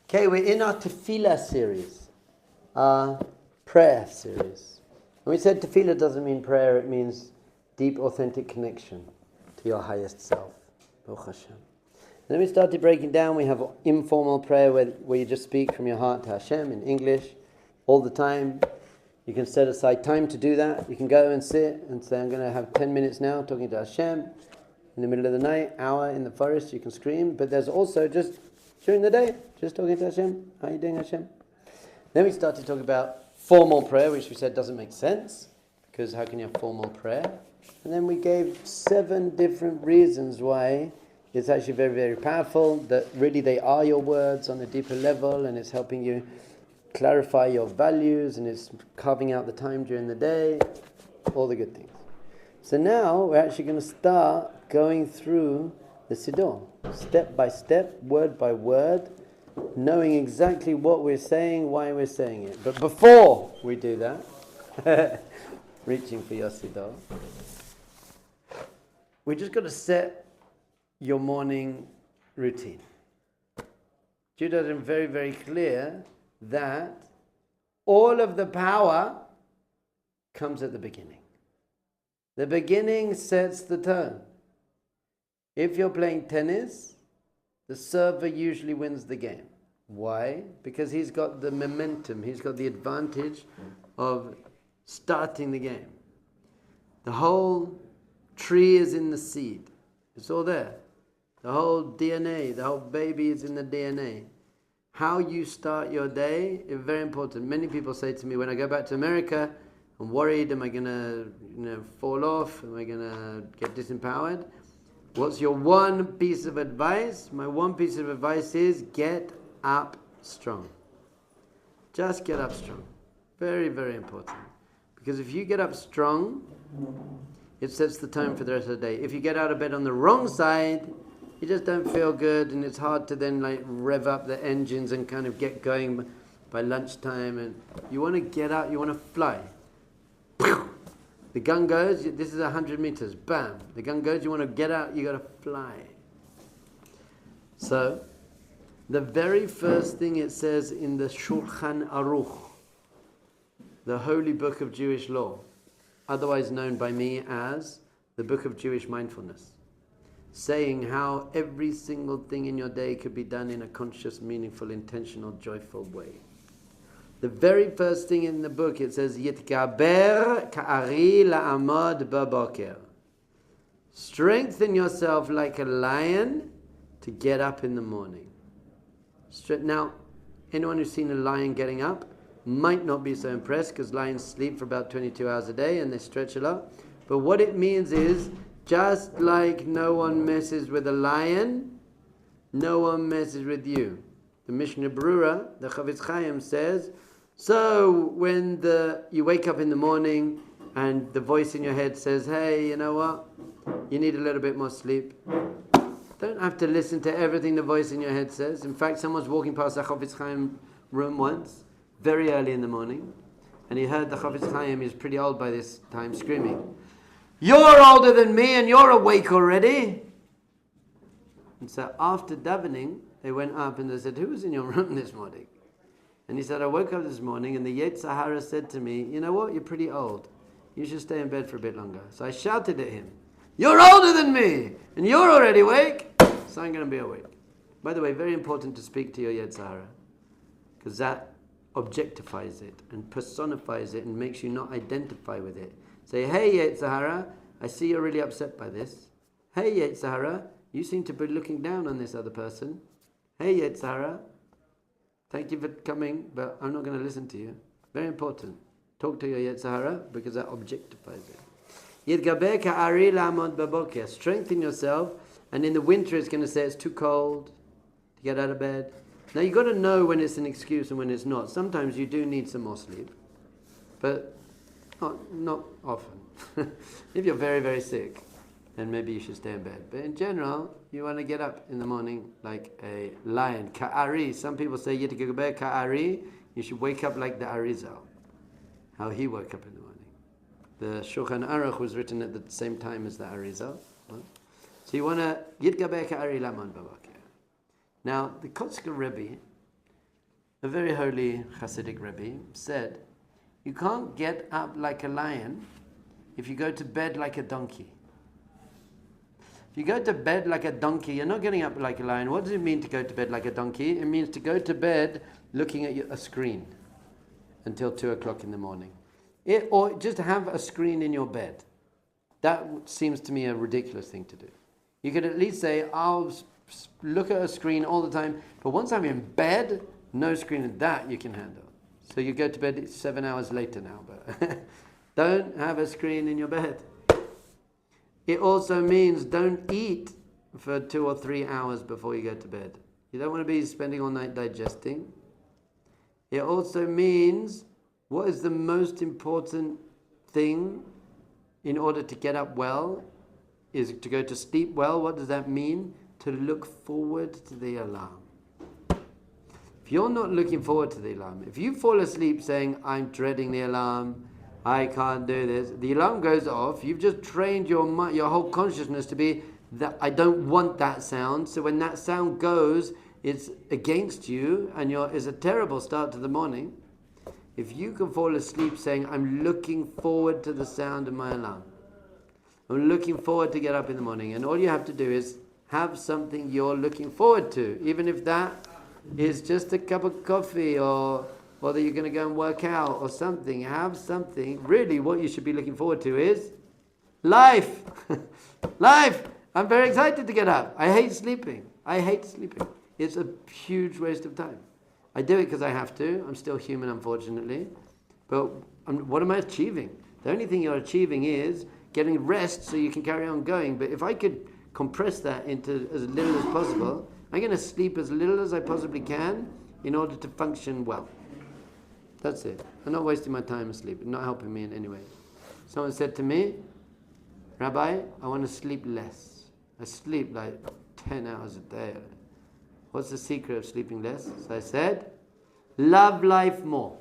Okay, we're in our Tefilah series, our prayer series. And we said Tefilah doesn't mean prayer, it means deep, authentic connection to your highest self. Baruch Hashem. And then we started breaking down. We have informal prayer where you just speak from your heart to Hashem in English all the time. You can set aside time to do that. You can go and sit and say, I'm going to have 10 minutes now talking to Hashem. In the middle of the night, hour in the forest, you can scream. But there's also just during the day, just talking to Hashem. How are you doing, Hashem? Then we started talking about formal prayer, which we said doesn't make sense, because how can you have formal prayer? And then we gave 7 different reasons why it's actually very, very powerful, that really they are your words on a deeper level, and it's helping you clarify your values, and it's carving out the time during the day, all the good things. So now we're actually going to start going through the Siddur, step by step, word by word, knowing exactly what we're saying, why we're saying it. But before we do that, reaching for your Siddur, we just got to set your morning routine. Judaism very, very clear that all of the power comes at the beginning. The beginning sets the tone. If you're playing tennis, the server usually wins the game. Why? Because he's got the momentum, he's got the advantage of starting the game. The whole tree is in the seed. It's all there. The whole DNA, the whole baby is in the DNA. How you start your day is very important. Many people say to me, when I go back to America, I'm worried, am I going to fall off? Am I going to get disempowered? What's your one piece of advice? My one piece of advice is get up strong. Just get up strong. Very, very important. Because if you get up strong, it sets the tone for the rest of the day. If you get out of bed on the wrong side, you just don't feel good, and it's hard to then rev up the engines and kind of get going by lunchtime. And you want to get out, you want to fly. The gun goes, this is 100 meters, bam. The gun goes, you want to get out, you got to fly. So, the very first thing it says in the Shulchan Aruch, the holy book of Jewish law, otherwise known by me as the book of Jewish mindfulness, saying how every single thing in your day could be done in a conscious, meaningful, intentional, joyful way. The very first thing in the book, it says, Yitgaber ka'ari la'amod baboker. Strengthen yourself like a lion to get up in the morning. Now, anyone who's seen a lion getting up might not be so impressed, because lions sleep for about 22 hours a day and they stretch a lot. But what it means is, just like no one messes with a lion, no one messes with you. The Mishnah Berurah, the Chavetz Chaim says, so when you wake up in the morning and the voice in your head says, hey, you know what? You need a little bit more sleep. Don't have to listen to everything the voice in your head says. In fact, someone was walking past the Chavetz Chaim room once, very early in the morning, and he heard the Chavetz Chaim, he was pretty old by this time, screaming, you're older than me and you're awake already. And so after davening, they went up and they said, who was in your room this morning? And he said, I woke up this morning and the yetzer said to me, you know what, you're pretty old. You should stay in bed for a bit longer. So I shouted at him, you're older than me and you're already awake, so I'm going to be awake. By the way, very important to speak to your yetzer, because that objectifies it and personifies it and makes you not identify with it. Say, hey yetzer, I see you're really upset by this. Hey yetzer, you seem to be looking down on this other person. Hey yetzer, thank you for coming, but I'm not going to listen to you. Very important. Talk to your yetzer because that objectifies it. Yitgaber ka'ari la'amod baboker. Strengthen yourself, and in the winter it's going to say it's too cold to get out of bed. Now you've got to know when it's an excuse and when it's not. Sometimes you do need some more sleep, but not often. If you're very, very sick, then maybe you should stay in bed. But in general, you want to get up in the morning like a lion. Ka'ari. Some people say, Yitgaber ka'ari. You should wake up like the Arizal. How he woke up in the morning. The Shulchan Aruch was written at the same time as the Arizal. So you want to Yitgaber ka'ari la'amod baboker. Now, the Kotzker Rebbe a very holy Hasidic Rebbe, said, you can't get up like a lion if you go to bed like a donkey. If you go to bed like a donkey, you're not getting up like a lion. What does it mean to go to bed like a donkey? It means to go to bed looking at a screen until 2 o'clock in the morning. Or just have a screen in your bed. That seems to me a ridiculous thing to do. You could at least say, I'll look at a screen all the time, but once I'm in bed, no screen. That you can handle. So you go to bed 7 hours later now, but don't have a screen in your bed. It also means don't eat for 2 or 3 hours before you go to bed. You don't want to be spending all night digesting. It also means, what is the most important thing in order to get up well is to go to sleep well. What does that mean? To look forward to the alarm. If you're not looking forward to the alarm, if you fall asleep saying, I'm dreading the alarm, I can't do this, the alarm goes off, you've just trained your whole consciousness to be that I don't want that sound, so when that sound goes, it's against you, and it's a terrible start to the morning. If you can fall asleep saying, I'm looking forward to the sound of my alarm, I'm looking forward to get up in the morning, and all you have to do is have something you're looking forward to, even if that is just a cup of coffee, or that you're going to go and work out or something. Have something. Really, what you should be looking forward to is life. Life. I'm very excited to get up. I hate sleeping. It's a huge waste of time. I do it because I have to. I'm still human, unfortunately. But what am I achieving? The only thing you're achieving is getting rest so you can carry on going. But if I could compress that into as little as possible, I'm going to sleep as little as I possibly can in order to function well. That's it. I'm not wasting my time asleep. It's not helping me in any way. Someone said to me, Rabbi, I want to sleep less. I sleep like 10 hours a day. What's the secret of sleeping less? So I said, love life more.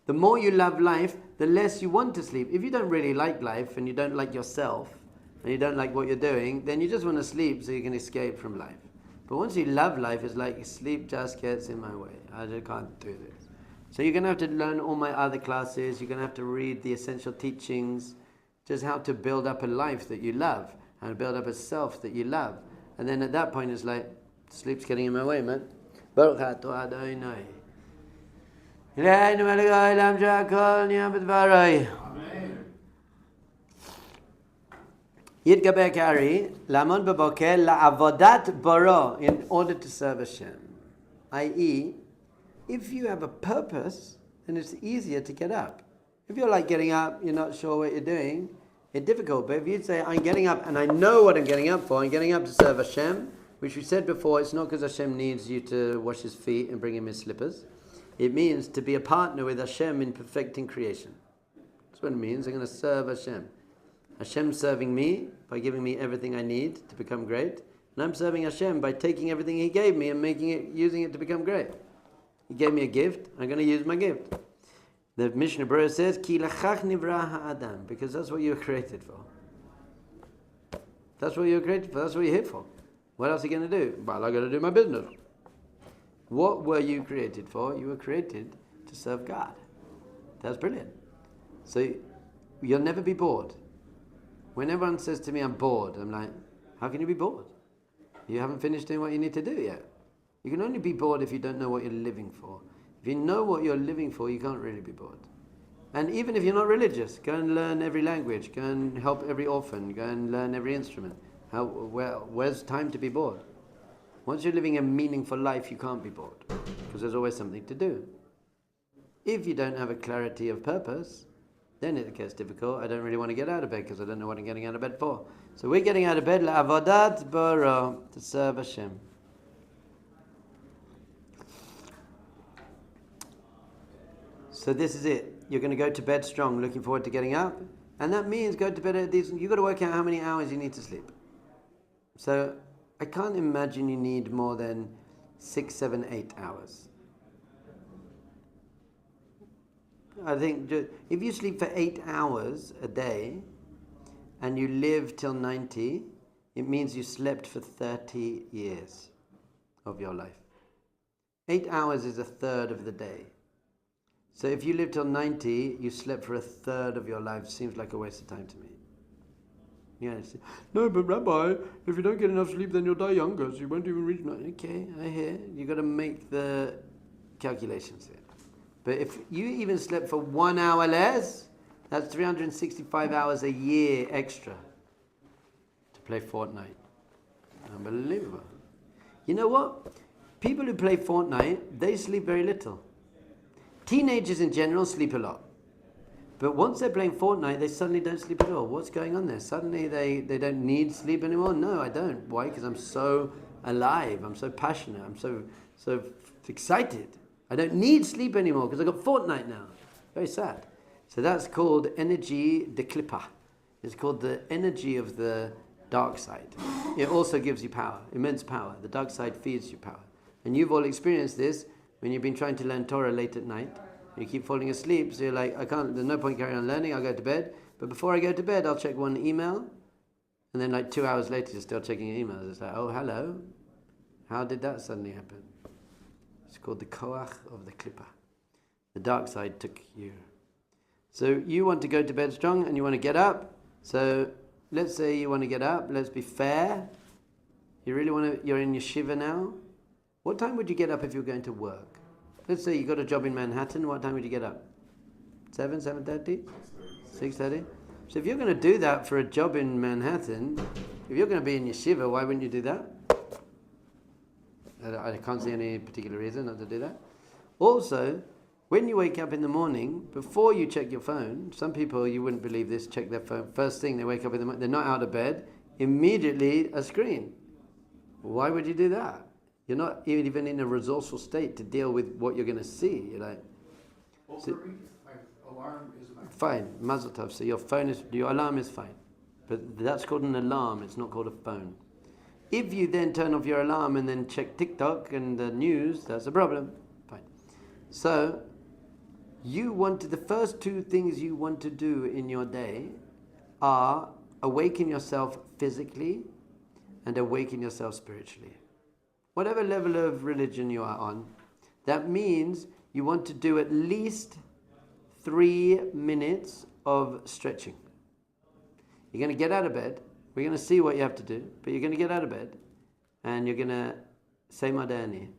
The more you love life, the less you want to sleep. If you don't really like life and you don't like yourself and you don't like what you're doing, then you just want to sleep so you can escape from life. But once you love life, it's like sleep just gets in my way. I just can't do this. So you're going to have to learn all my other classes. You're going to have to read the essential teachings, just how to build up a life that you love, how to build up a self that you love. And then at that point, it's like, sleep's getting in my way, man. Baruch atah Adonai. Eloheinu melech haolam she'akol nהיה b'dvaro. Yitgaber kari, lamon b'boker la'avodat baro, in order to serve Hashem. I.e., if you have a purpose, then it's easier to get up. If you're like getting up, you're not sure what you're doing, it's difficult. But if you say, I'm getting up and I know what I'm getting up for, I'm getting up to serve Hashem, which we said before, it's not because Hashem needs you to wash his feet and bring him his slippers. It means to be a partner with Hashem in perfecting creation. That's what it means. I'm going to serve Hashem. Hashem's serving me by giving me everything I need to become great. And I'm serving Hashem by taking everything he gave me and using it to become great. He gave me a gift, I'm going to use my gift. The Mishnah Berurah says, Ki lachach nivra ha'adam, because that's what you were created for. That's what you were created for, that's what you're here for. What else are you going to do? Well, I got to do my business. What were you created for? You were created to serve God. That's brilliant. So you'll never be bored. When everyone says to me, I'm bored, I'm like, how can you be bored? You haven't finished doing what you need to do yet. You can only be bored if you don't know what you're living for. If you know what you're living for, you can't really be bored. And even if you're not religious, go and learn every language, go and help every orphan, go and learn every instrument. Where's time to be bored? Once you're living a meaningful life, you can't be bored, because there's always something to do. If you don't have a clarity of purpose, then it gets difficult. I don't really want to get out of bed because I don't know what I'm getting out of bed for. So we're getting out of bed la'avodat baro, to serve Hashem. So this is it. You're going to go to bed strong, looking forward to getting up. And that means go to bed at a decent... You've got to work out how many hours you need to sleep. So I can't imagine you need more than 6, 7, 8 hours. I think if you sleep for 8 hours a day and you live till 90, it means you slept for 30 years of your life. 8 hours is a third of the day. So if you live till 90, you slept for a third of your life. Seems like a waste of time to me. Yes. No, but Rabbi, if you don't get enough sleep, then you'll die younger, so you won't even reach 90. Okay, I hear. You got to make the calculations here. But if you even slept for 1 hour less, that's 365 hours a year extra to play Fortnite. Unbelievable. You know what? People who play Fortnite, they sleep very little. Teenagers in general sleep a lot. But once they're playing Fortnite, they suddenly don't sleep at all. What's going on there? Suddenly they don't need sleep anymore? No, I don't. Why? Because I'm so alive. I'm so passionate. I'm so excited. I don't need sleep anymore because I've got Fortnite now. Very sad. So that's called energy de klipa. It's called the energy of the dark side. It also gives you power, immense power. The dark side feeds you power. And you've all experienced this when you've been trying to learn Torah late at night. You keep falling asleep, so you're like, there's no point carrying on learning, I'll go to bed. But before I go to bed, I'll check one email. And then like 2 hours later, you're still checking your emails. It's like, oh, hello. How did that suddenly happen? It's called the koach of the klipa. The dark side took you. So you want to go to bed strong and you want to get up. So let's say you want to get up. Let's be fair. You really want to, you're in yeshiva now. What time would you get up if you were going to work? Let's say you got a job in Manhattan. What time would you get up? 7, 7:30? 6:30? So if you're going to do that for a job in Manhattan, if you're going to be in yeshiva, why wouldn't you do that? I can't see any particular reason not to do that. Also, when you wake up in the morning, before you check your phone, some people, you wouldn't believe this, check their phone. First thing, they wake up in the morning, they're not out of bed, immediately a screen. Why would you do that? You're not even in a resourceful state to deal with what you're going to see. You're like, well, for me, my alarm is fine, mazel tov. So your alarm is fine. But that's called an alarm, it's not called a phone. If you then turn off your alarm and then check TikTok and the news, that's a problem. Fine. So, the first 2 things you want to do in your day are awaken yourself physically and awaken yourself spiritually. Whatever level of religion you are on, that means you want to do at least 3 minutes of stretching. You're going to get out of bed. We're going to see what you have to do, but you're going to get out of bed and you're going to say Modeh Ani.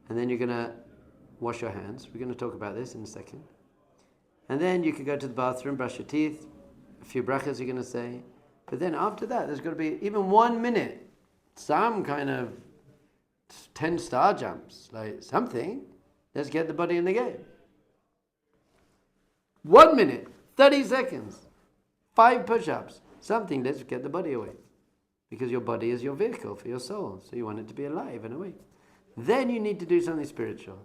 And then you're going to wash your hands. We're going to talk about this in a second. And then you can go to the bathroom, brush your teeth, a few brachas you're going to say. But then after that, there's got to be even 1 minute, some kind of 10 star jumps, like something. Let's get the body in the game. 1 minute, 30 seconds, 5 push-ups, something. Let's get the body awake. Because your body is your vehicle for your soul. So you want it to be alive and awake. Then you need to do something spiritual.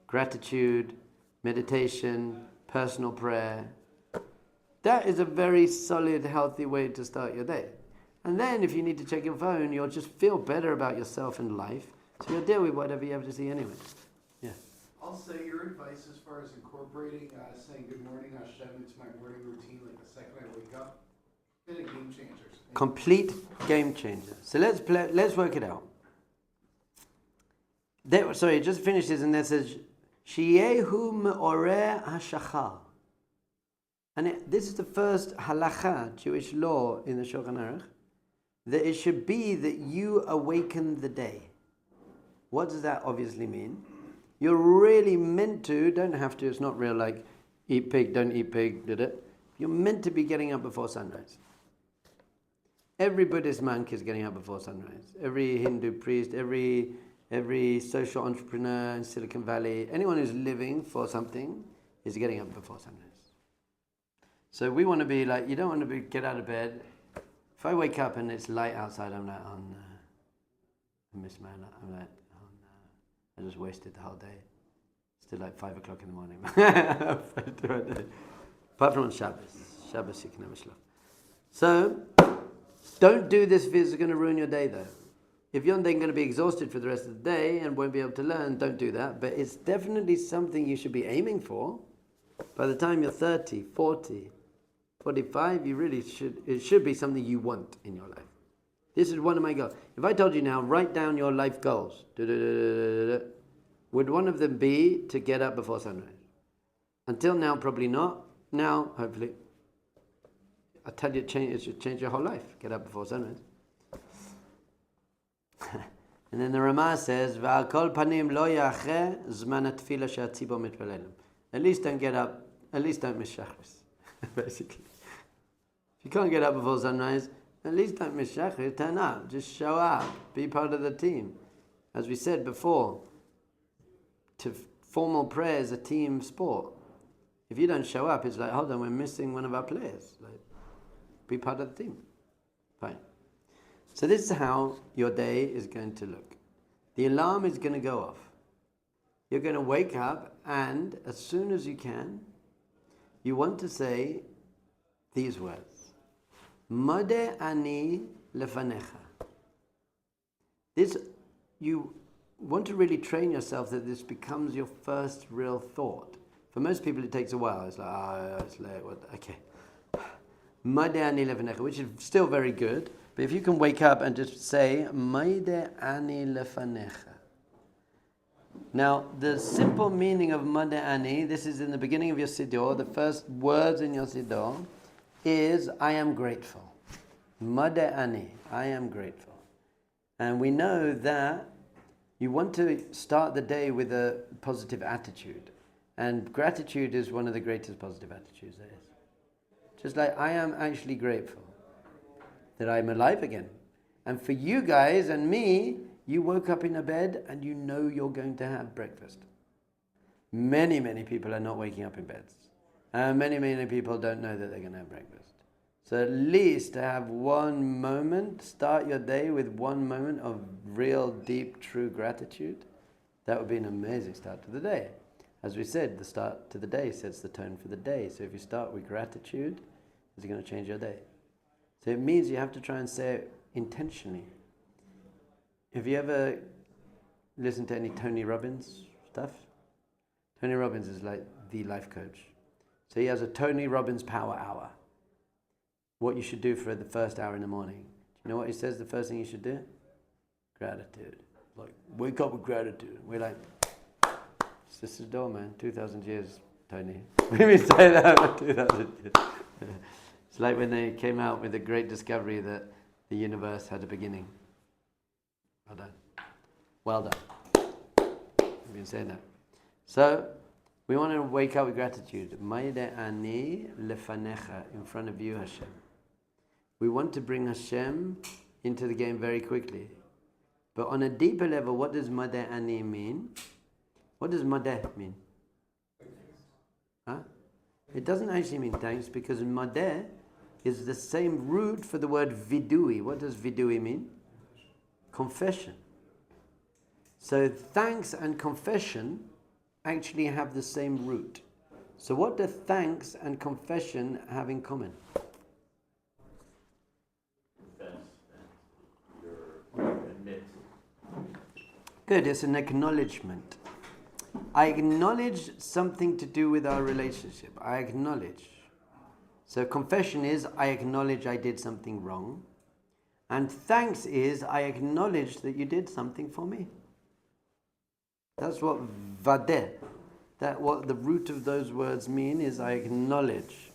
Gratitude, meditation, personal prayer. That is a very solid, healthy way to start your day. And then if you need to check your phone, you'll just feel better about yourself and life. So you'll deal with whatever you have to see anyway. Yeah. I'll say your advice as far as incorporating saying good morning Hashem into my morning routine, like the second I wake up, been a game changer. Complete game changer. So let's work it out. Just finish this, and that says Shiyehu me'oreh hashachar. And this is the first halacha, Jewish law in the Shulchan Aruch, that it should be that you awaken the day. What does that obviously mean? You're really meant to, don't have to, it's not real like eat pig, don't eat pig, did it? You're meant to be getting up before sunrise. Every Buddhist monk is getting up before sunrise. Every Hindu priest, every social entrepreneur in Silicon Valley, anyone who's living for something is getting up before sunrise. So we want to be like, you don't want to get out of bed. If I wake up and it's light outside, I'm like, oh no, I miss my life. I'm like, oh no, I just wasted the whole day. Still like 5 o'clock in the morning. Apart from on Shabbos you can have a shlaf. So, don't do this if it's going to ruin your day though. If you're then going to be exhausted for the rest of the day and won't be able to learn, don't do that. But it's definitely something you should be aiming for. By the time you're 30, 40, 45, you really should, it should be something you want in your life. This is one of my goals. If I told you now, write down your life goals. Would one of them be to get up before sunrise? Until now, probably not. Now, hopefully. I tell you, it should change your whole life. Get up before sunrise. And then the Ramah says, "V'al kol panim lo yacheh zman tefilah she'atzibor mitpalelim." At least don't get up. At least don't miss shachris. Basically, if you can't get up before sunrise, at least don't miss shachris. Turn up. Just show up. Be part of the team. As we said before, formal prayer is a team sport. If you don't show up, it's like, hold on, we're missing one of our players. Like, be part of the team. Fine. So this is how your day is going to look. The alarm is going to go off. You're going to wake up, and as soon as you can, you want to say these words. Modeh Ani lefanecha. This, you want to really train yourself that this becomes your first real thought. For most people it takes a while. It's like, it's late. Okay. Modeh Ani lefanecha, which is still very good. But if you can wake up and just say, Modeh Ani lefanecha. Now, the simple meaning of Modeh Ani, this is in the beginning of your siddur, the first words in your siddur, is, I am grateful. Modeh Ani, I am grateful. And we know that you want to start the day with a positive attitude. And gratitude is one of the greatest positive attitudes there is. Just like, I am actually grateful that I'm alive again. And for you guys and me, you woke up in a bed and you know you're going to have breakfast. Many, many people are not waking up in beds. And many, many people don't know that they're going to have breakfast. So at least to have one moment, start your day with one moment of real, deep, true gratitude, that would be an amazing start to the day. As we said, the start to the day sets the tone for the day. So if you start with gratitude, it's going to change your day. So it means you have to try and say it intentionally. Have you ever listened to any Tony Robbins stuff? Tony Robbins is like the life coach. So he has a Tony Robbins power hour. What you should do for the first hour in the morning. Do you know what he says the first thing you should do? Gratitude. Like, wake up with gratitude. We're like, it's just a door, man. 2,000 years, Tony. We say that 2,000 years. It's like when they came out with the great discovery that the universe had a beginning. Well done. Well done. We've been saying that. So, we want to wake up with gratitude. Modeh Ani lefanecha, in front of you, Hashem. We want to bring Hashem into the game very quickly. But on a deeper level, what does Modeh Ani mean? What does Modeh mean? Huh? It doesn't actually mean thanks, because Modeh is the same root for the word vidui. What does vidui mean? Confession. So thanks and confession actually have the same root. So what do thanks and confession have in common? Confess and you admit. Good, it's an acknowledgement. I acknowledge something to do with our relationship. I acknowledge. So confession is, I acknowledge I did something wrong. And thanks is, I acknowledge that you did something for me. That's what vadeh, that what the root of those words mean is, I acknowledge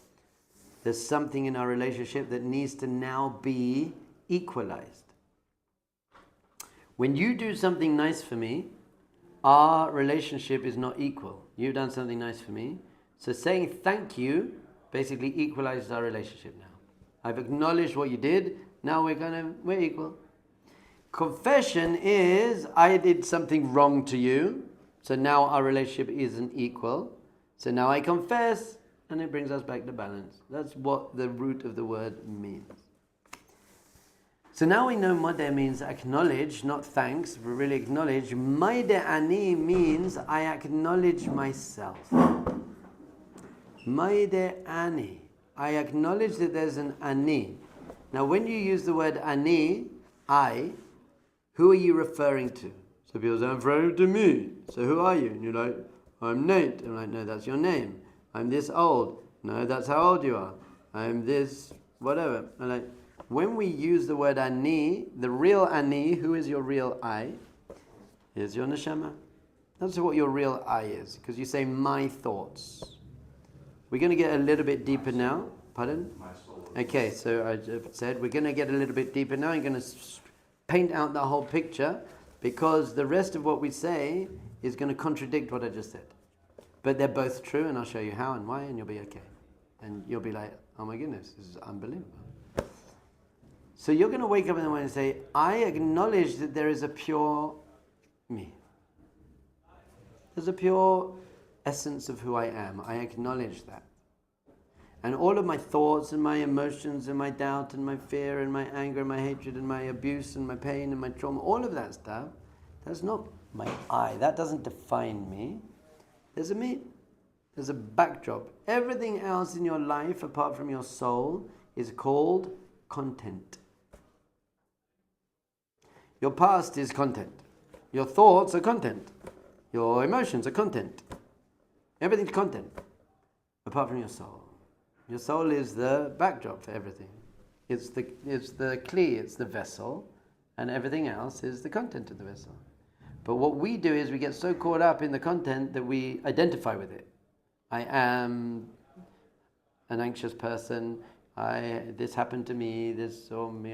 there's something in our relationship that needs to now be equalized. When you do something nice for me, our relationship is not equal. You've done something nice for me. So saying thank you basically equalizes our relationship now. I've acknowledged what you did, now we're equal. Confession is, I did something wrong to you, so now our relationship isn't equal. So now I confess, and it brings us back to balance. That's what the root of the word means. So now we know Modeh means acknowledge, not thanks, but really acknowledge. Modeh Ani means I acknowledge myself. Modeh Ani. I acknowledge that there's an Ani. Now when you use the word Ani, I, who are you referring to? So people say, I'm referring to me. So who are you? And you're like, I'm Nate. I'm like, no, that's your name. I'm this old. No, that's how old you are. I'm this, whatever. I'm like, when we use the word Ani, the real Ani, who is your real I, is your neshama. That's what your real I is, because you say my thoughts. We're going to get a little bit deeper now. Pardon? My soul. Okay, so I just said we're going to get a little bit deeper now. I'm going to paint out the whole picture, because the rest of what we say is going to contradict what I just said. But they're both true, and I'll show you how and why, and you'll be okay. And you'll be like, oh my goodness, this is unbelievable. So you're going to wake up in the morning and say, I acknowledge that there is a pure me. There's a pure essence of who I am. I acknowledge that. And all of my thoughts and my emotions and my doubt and my fear and my anger and my hatred and my abuse and my pain and my trauma, all of that stuff, that's not my I. That doesn't define me. There's a me. There's a backdrop. Everything else in your life, apart from your soul, is called content. Your past is content. Your thoughts are content. Your emotions are content. Everything's content, apart from your soul. Your soul is the backdrop for everything. It's the kli, it's the vessel, and everything else is the content of the vessel. But what we do is we get so caught up in the content that we identify with it. I am an anxious person. This happened to me.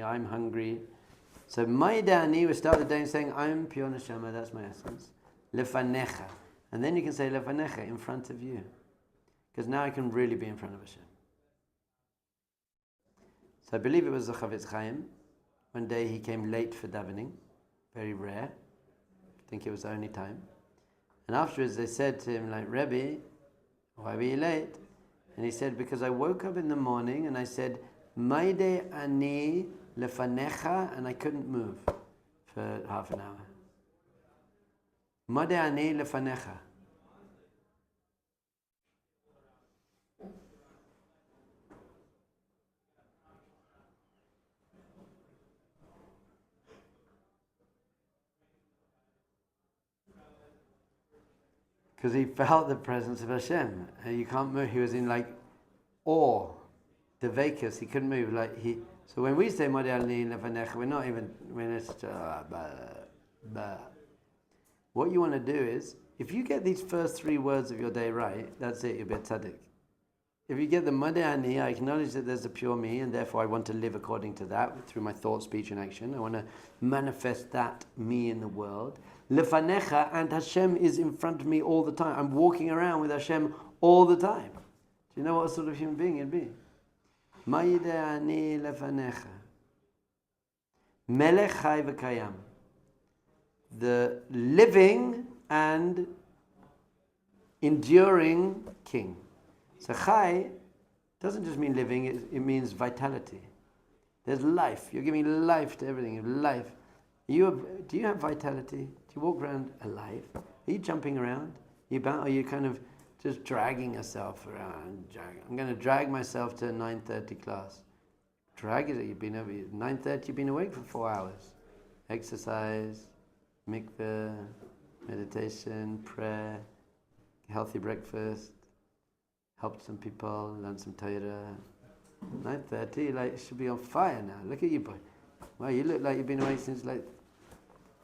I'm hungry. So Modeh Ani, we start the day saying, I'm pure neshama, that's my essence. Lefanecha. And then you can say lefanecha, in front of you. Because now I can really be in front of Hashem. So I believe it was the Chavetz Chaim. One day he came late for davening. Very rare. I think it was the only time. And afterwards they said to him, like, Rebbe, why were you late? And he said, because I woke up in the morning and I said, Modeh Ani lefanecha, and I couldn't move for half an hour. Modeh Ani lefanecha. Because he felt the presence of Hashem. And you can't move. He was in like awe, devekus. He couldn't move. So when we say Modeh Ani lefanecha, we're just What you want to do is, if you get these first 3 words of your day right, that's it, you'll be a tzaddik. If you get the Modeh Ani, I acknowledge that there's a pure me, and therefore I want to live according to that through my thought, speech, and action. I want to manifest that me in the world. Lefanecha, and Hashem is in front of me all the time. I'm walking around with Hashem all the time. Do you know what sort of human being it'd be? Modeh Ani lefanecha. Melech chai v'kayam. The living and enduring king. So chai doesn't just mean living, it means vitality. There's life. You're giving life to everything. Life. Do you have vitality? Do you walk around alive? Are you jumping around? Are you kind of just dragging yourself around? I'm going to drag myself to a 9:30 class. Drag it. You've been over 9:30. You've been awake for 4 hours. Exercise, mikveh, meditation, prayer, healthy breakfast, helped some people, learned some Torah. 9:30, it should be on fire now. Look at you, boy. Wow, you look like you've been awake since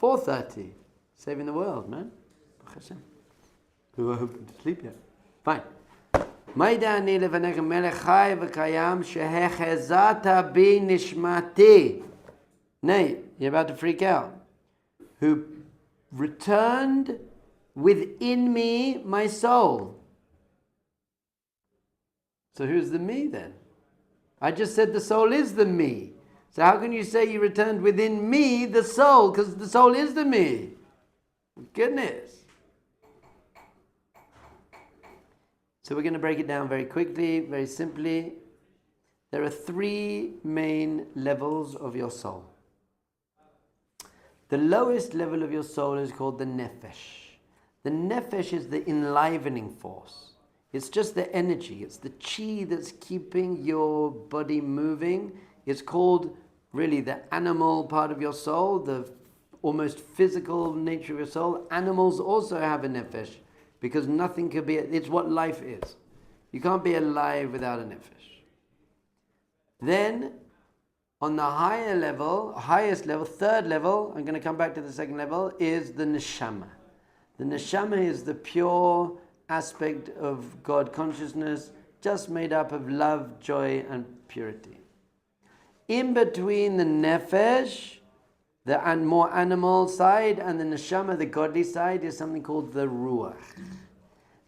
4:30. Saving the world, man. Hashem. Who are hoping to sleep yet? Fine. Modeh Ani lefanecha melech chai v'kayam shehechezata bi nishmati. Nay, you're about to freak out. Who returned within me my soul. So who's the me then? I just said the soul is the me. So how can you say you returned within me the soul? Because the soul is the me. Goodness. So we're going to break it down very quickly, very simply. There are 3 main levels of your soul. The lowest level of your soul is called the nefesh. The nefesh is the enlivening force. It's just the energy. It's the chi that's keeping your body moving. It's called really the animal part of your soul, the almost physical nature of your soul. Animals also have a nefesh because nothing could be, it's what life is. You can't be alive without a nefesh. Then, on the higher level, highest level, 3rd level, I'm going to come back to the 2nd level, is the neshama. The neshama is the pure aspect of God consciousness, just made up of love, joy, and purity. In between the nefesh, the more animal side, and the neshama, the godly side, is something called the ruach.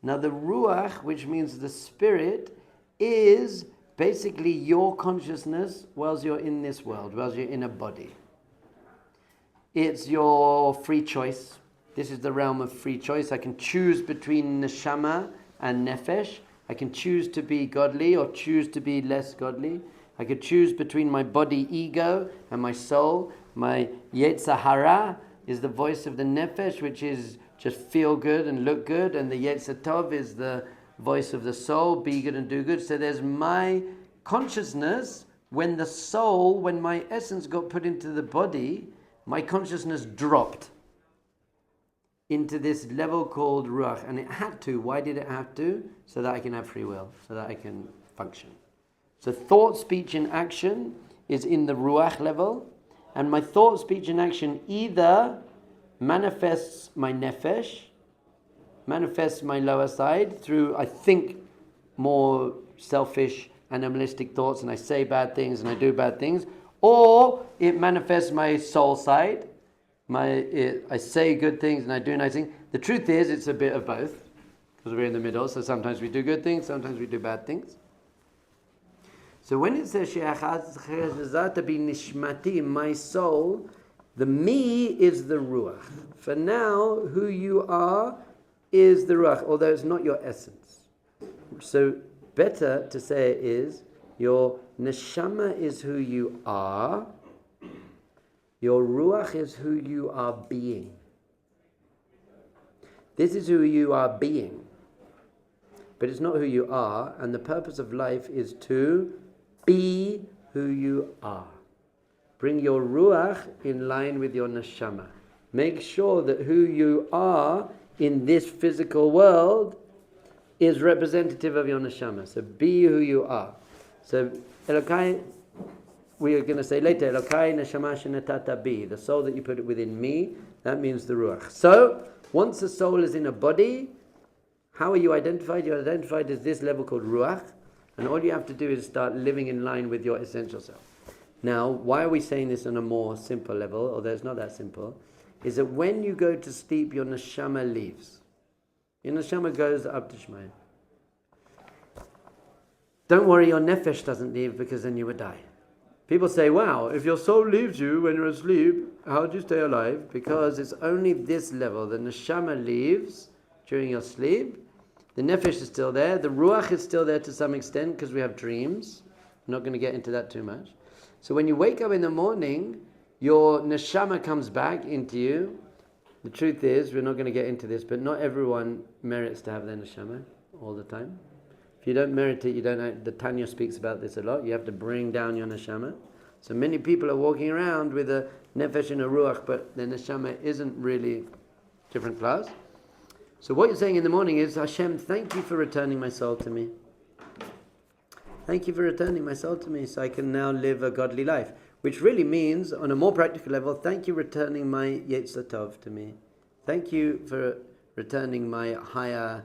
Now the ruach, which means the spirit, is basically your consciousness whilst you're in this world, whilst you're in a body. It's your free choice. This is the realm of free choice. I can choose between neshama and nefesh. I can choose to be godly or choose to be less godly. I could choose between my body ego and my soul. My yetzer hara is the voice of the nefesh, which is just feel good and look good, and the yetzer tov is the voice of the soul, be good and do good. So there's my consciousness. When the soul, when my essence got put into the body, my consciousness dropped into this level called ruach, and it had to. Why did it have to? So that I can have free will, so that I can function. So thought, speech, and action is in the ruach level, and my thought, speech, and action either manifests my nefesh, manifests my lower side through, I think more selfish, animalistic thoughts, and I say bad things and I do bad things, or it manifests my soul side. I say good things and I do nice things. The truth is, it's a bit of both, because we're in the middle. So sometimes we do good things, sometimes we do bad things. So when it says nishmati, my soul, the me is the ruach. For now, who you are is the ruach, although it's not your essence. So better to say it is your neshama is who you are. Your ruach is who you are being. This is who you are being. But it's not who you are, and the purpose of life is to be who you are. Bring your ruach in line with your neshama. Make sure that who you are in this physical world is representative of your neshama. So be who you are. So Elokai, we are going to say later, Elokai neshama shenatata bi, the soul that you put within me, that means the ruach. So once the soul is in a body, how are you identified? You're identified as this level called ruach, and all you have to do is start living in line with your essential self. Now, why are we saying this on a more simple level, although it's not that simple, is that when you go to sleep, your neshama leaves. Your neshama goes up to Shemaim. Don't worry, your nefesh doesn't leave, because then you would die. People say, wow, if your soul leaves you when you're asleep, how do you stay alive? Because it's only this level. The neshama leaves during your sleep. The nefesh is still there. The ruach is still there to some extent, because we have dreams. I'm not going to get into that too much. So when you wake up in the morning, your neshama comes back into you. The truth is, we're not going to get into this, but not everyone merits to have their neshama all the time. If you don't merit it, the Tanya speaks about this a lot. You have to bring down your neshama. So many people are walking around with a nefesh and a ruach, but their neshama isn't really different class. So what you're saying in the morning is, Hashem, thank you for returning my soul to me. Thank you for returning my soul to me, so I can now live a godly life. Which really means, on a more practical level, thank you returning my yetzer tov to me. Thank you for returning my higher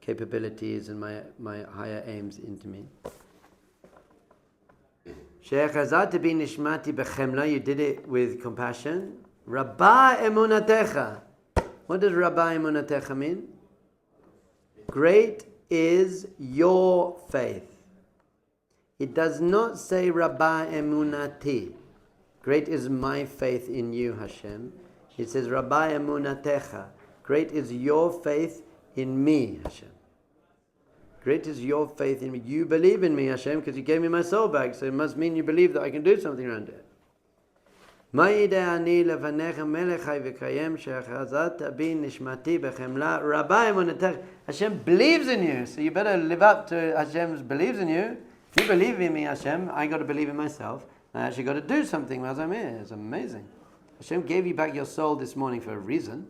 capabilities and my higher aims into me. She'echazat bi nishmati bechemla, you did it with compassion. Rabba emunatecha. What does Rabba emunatecha mean? Great is your faith. It does not say Rabba emunati. Great is my faith in you, Hashem. It says Rabba emunatecha. Great is your faith in me, Hashem. Great is your faith in me. You believe in me, Hashem, because you gave me my soul back. So it must mean you believe that I can do something around it. Modeh Ani levanecha melech chai v'kayem she'achazat bi nishmati bechemla Rabba emunatecha. Hashem believes in you, so you better live up to Hashem's believes in you. If you believe in me, Hashem, I got to believe in myself. I actually got to do something while I'm here. It's amazing. Hashem gave you back your soul this morning for a reason.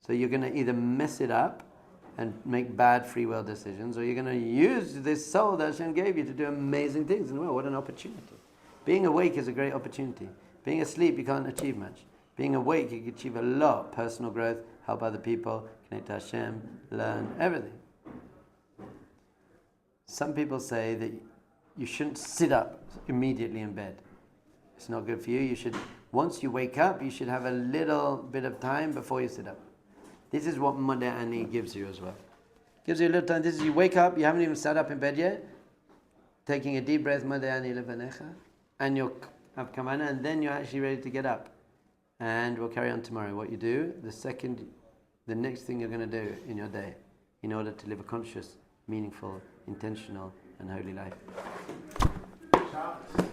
So you're going to either mess it up and make bad free will decisions, or you're going to use this soul that Hashem gave you to do amazing things in the world. What an opportunity. Being awake is a great opportunity. Being asleep, you can't achieve much. Being awake, you can achieve a lot. Personal growth, help other people, connect to Hashem, learn, everything. Some people say that you shouldn't sit up immediately in bed. It's not good for you. You should, once you wake up, you should have a little bit of time before you sit up. This is what Modeh Ani gives you as well. Gives you a little time. This is you wake up, you haven't even sat up in bed yet, taking a deep breath, Modeh Ani levanecha, and you'll have kamana, and then you're actually ready to get up. And we'll carry on tomorrow. What you do, the next thing you're going to do in your day, in order to live a conscious, meaningful, intentional, and holy life. Shabbos.